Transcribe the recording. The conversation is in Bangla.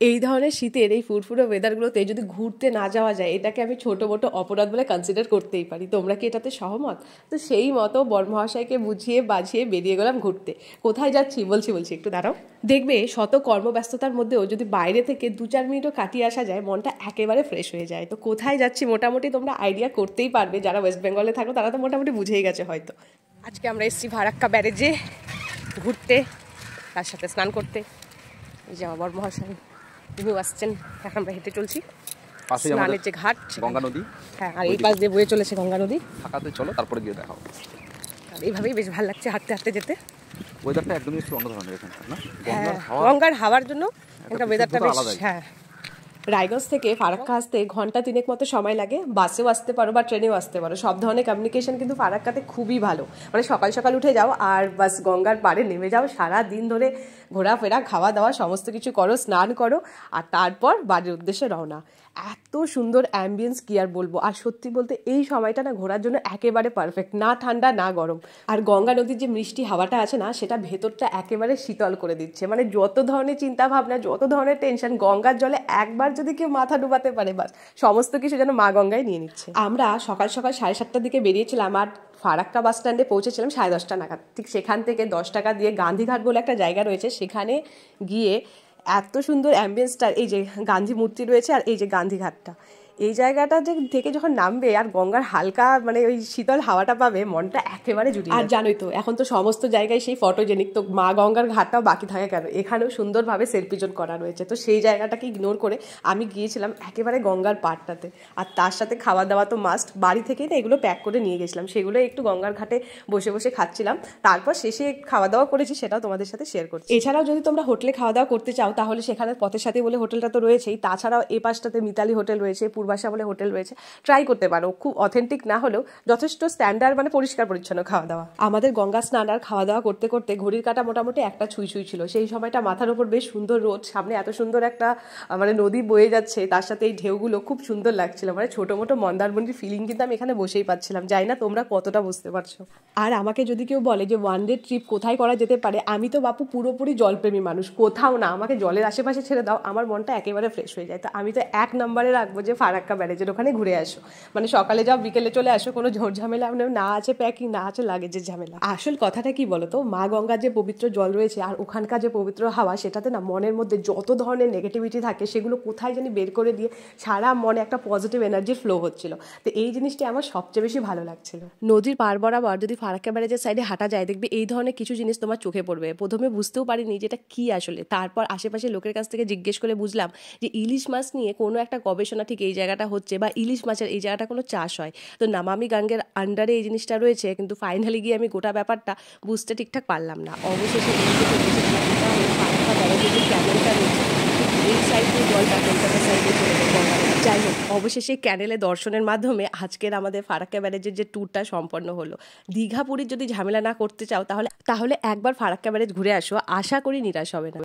এই ধরনের শীতের এই ফুরফুরে ওয়েদারগুলোতে যদি ঘুরতে না যাওয়া যায়, এটাকে আমি ছোটো মোটো অপরাধ বলে কনসিডার করতেই পারি। তোমরা কি এটাতে সহমত? তো সেই মতো বরমহাশয়কে বুঝিয়ে বাঝিয়ে বেরিয়ে গেলাম ঘুরতে। কোথায় যাচ্ছি বলছি একটু দাঁড়াও। দেখবে শত কর্মব্যস্ততার মধ্যেও যদি বাইরে থেকে 2-4 মিনিটও কাটিয়ে আসা যায়, মনটা একেবারে ফ্রেশ হয়ে যায়। তো কোথায় যাচ্ছি মোটামুটি তোমরা আইডিয়া করতেই পারবে। যারা ওয়েস্ট বেঙ্গলে থাকো তারা তো মোটামুটি বুঝেই গেছে হয়তো। আজকে আমরা এসেছি ফারাক্কা ব্যারেজে ঘুরতে, তার সাথে স্নান করতে। এই যে আমার বরমহাশয় তিনিও আসছেন, এখন আমরা হেঁটে চলছি। স্নানের যে ঘাট, গঙ্গা নদী, হ্যাঁ, আর এই পাশ দিয়ে বয়ে চলেছে গঙ্গা নদী। থাকাতে চলো, তারপরে গিয়ে দেখাও। আর এইভাবেই বেশ ভালো লাগছে হাঁটতে হাঁটতে যেতে। ওয়েদারটা একদমই একটু অন্য ধরনের এখানকার, না? গঙ্গার হাওয়ার জন্য একটা ওয়েদারটা বেশ। হ্যাঁ, রায়গঞ্জ থেকে ফারাক্কা আসতে ঘন্টা 3 মতো সময় লাগে। বাসেও আসতে পারো বা ট্রেনেও আসতে পারো। সব ধরনের কমিউনিকেশন কিন্তু ফারাক্কাতে খুবই ভালো। মানে সকাল সকাল উঠে যাও আর বাস গঙ্গার পাড়ে নেমে যাও, সারা দিন ধরে ঘোরাফেরা, খাওয়া দাওয়া সমস্ত কিছু করো, স্নান করো, আর তারপর বাড়ির উদ্দেশ্যে রওনা। এত সুন্দর অ্যাম্বিয়েন্স কি আর বলবো। আর সত্যি বলতে এই সময়টা না ঘোরার জন্য একেবারে পারফেক্ট, না ঠান্ডা না গরম। আর গঙ্গা নদীর যে মিষ্টি হাওয়াটা আছে না, সেটা ভেতরটা একেবারে শীতল করে দিচ্ছে। মানে যত ধরনের চিন্তা ভাবনা, যত ধরনের টেনশন, গঙ্গার জলে একবার যদি কেউ মাথা ডুবাতে পারে, বাস সমস্ত কিছু যেন মা গঙ্গায় নিয়ে নিচ্ছে। আমরা সকাল সকাল 7:30টার দিকে বেরিয়েছিলাম আর ফারাক্কা বাস স্ট্যান্ডে পৌঁছেছিলাম 10:30 নাগাদ। ঠিক সেখান থেকে 10 টাকা দিয়ে গান্ধীঘাট বলে একটা জায়গা রয়েছে, সেখানে গিয়ে এত সুন্দর অ্যাম্বিয়েন্সটা, এই যে গান্ধী মূর্তি রয়েছে আর এই যে গান্ধীঘাটটা, এই জায়গাটা থেকে যখন নামবে আর গঙ্গার হালকা মানে ওই শীতল হাওয়াটা পাবে, মনটা একেবারে জুড়িয়ে। আর জানোই তো এখন তো সমস্ত জায়গায় সেই ফটোজেনিক, তো মা গঙ্গার ঘাটটাও বাকি থাকে কেন? এখানেও সুন্দরভাবে সেলফি জোন করা রয়েছে। তো সেই জায়গাটাকে ইগনোর করে আমি গিয়েছিলাম একেবারে গঙ্গার পাড়টাতে। আর তার সাথে খাওয়া দাওয়া তো মাস্ট। বাড়ি থেকেই না এগুলো প্যাক করে নিয়ে গেছিলাম, সেগুলো একটু গঙ্গার ঘাটে বসে বসে খাচ্ছিলাম। তারপর শেষে খাওয়া দাওয়া করেছি, সেটাও তোমাদের সাথে শেয়ার করছি। এছাড়াও যদি তোমরা হোটেলে খাওয়া দাওয়া করতে চাও, তাহলে সেখানে পথের সাথে বলে হোটেলটা তো রয়েছেই। তাছাড়াও এ পাশটাতে মিতালি হোটেল রয়েছে, পূর্বাশা বলে হোটেল রয়েছে। ট্রাই করতে পারো। খুব অথেন্টিক না হলেও যথেষ্ট স্ট্যান্ডার্ড, মানে পরিষ্কার পরিচ্ছন্ন খাওয়া দাওয়া। আমাদের গঙ্গা স্নান আর খাওয়া দাওয়া করতে করতে ঘড়ির কাঁটা মোটামুটি 1টা ছুঁই ছিল। সেই সময়টা মাথার উপর বেশ সুন্দর রোদ, সামনে এত সুন্দর একটা মানে নদী বয়ে যাচ্ছে, তার সাথে এই ঢেউগুলো খুব সুন্দর লাগছিল। মানে ছোটো মোটো মন্দারমণির ফিলিং কিন্তু আমি এখানে বসেই পাচ্ছিলাম। জানি না তোমরা কতটা বুঝতে পারছো। আর আমাকে যদি কেউ বলে যে ওয়ান ডে ট্রিপ কোথায় করা যেতে পারে, আমি তো বাপু পুরোপুরি জলপ্রেমী মানুষ। কোথাও না, আমাকে জলের আশেপাশে ছেড়ে দাও, আমার মনটা একেবারে ফ্রেশ হয়ে যায়। তো আমি তো 1 নম্বরে রাখবো যে ফারাক্কা ব্যারেজের ওখানে ঘুরে আসো। মানে সকালে যাও, বিকেলে চলে আসো, কোনো ঝোড় ঝামেলা না আছে, প্যাকিং না আছে লাগেজের ঝামেলা। আসল কথাটা কি বলতো, মা গঙ্গার যে পবিত্র জল রয়েছে আর ওখানকার যে পবিত্র হাওয়া, সেটাতে না মনের মধ্যে যত ধরনের নেগেটিভিটি থাকে সেগুলো কোথায় জানি বের করে দিয়ে সারা মনে একটা পজিটিভ এনার্জি ফ্লো হচ্ছিল। তো এই জিনিসটা আমার সবচেয়ে বেশি ভালো লাগছিল। নদীর পার বরাবর যদি ফারাক্কা ব্যারেজের সাইডে হাঁটা যায়, দেখবে এই ধরনের কিছু জিনিস তোমার চোখে পড়বে। প্রথমে বুঝতেও পারিনি যে এটা কি আসলে, তারপর আশেপাশে লোকের কাছ থেকে জিজ্ঞেস করে বুঝলাম যে ইলিশ মাছ নিয়ে কোনো একটা গবেষণা ঠিক এই জায়গাটা হচ্ছে, বা ইলিশ মাছের এই জায়গাটা কোনো চাষ হয়। তো নামামি গঙ্গের আন্ডারে এই জিনিসটা রয়েছে, কিন্তু ফাইনালি গিয়ে আমি গোটা ব্যাপারটা বুঝতে ঠিকঠাক পারলাম না। অবশেষে ক্যানেলটা রয়েছে এই সাইড দিয়ে জলটা কলকাতা সাইডে চলে যায়। যাই হোক, অবশেষে ক্যানেলে দর্শনের মাধ্যমে আজকের আমাদের ফারাক্কা ব্যারেজের যে ট্যুরটা সম্পন্ন হলো। দীঘা পুরীর যদি ঝামেলা না করতে চাও, তাহলে একবার ফারাক্কা ব্যারেজ ঘুরে আসো, আশা করি নিরাশ হবে না।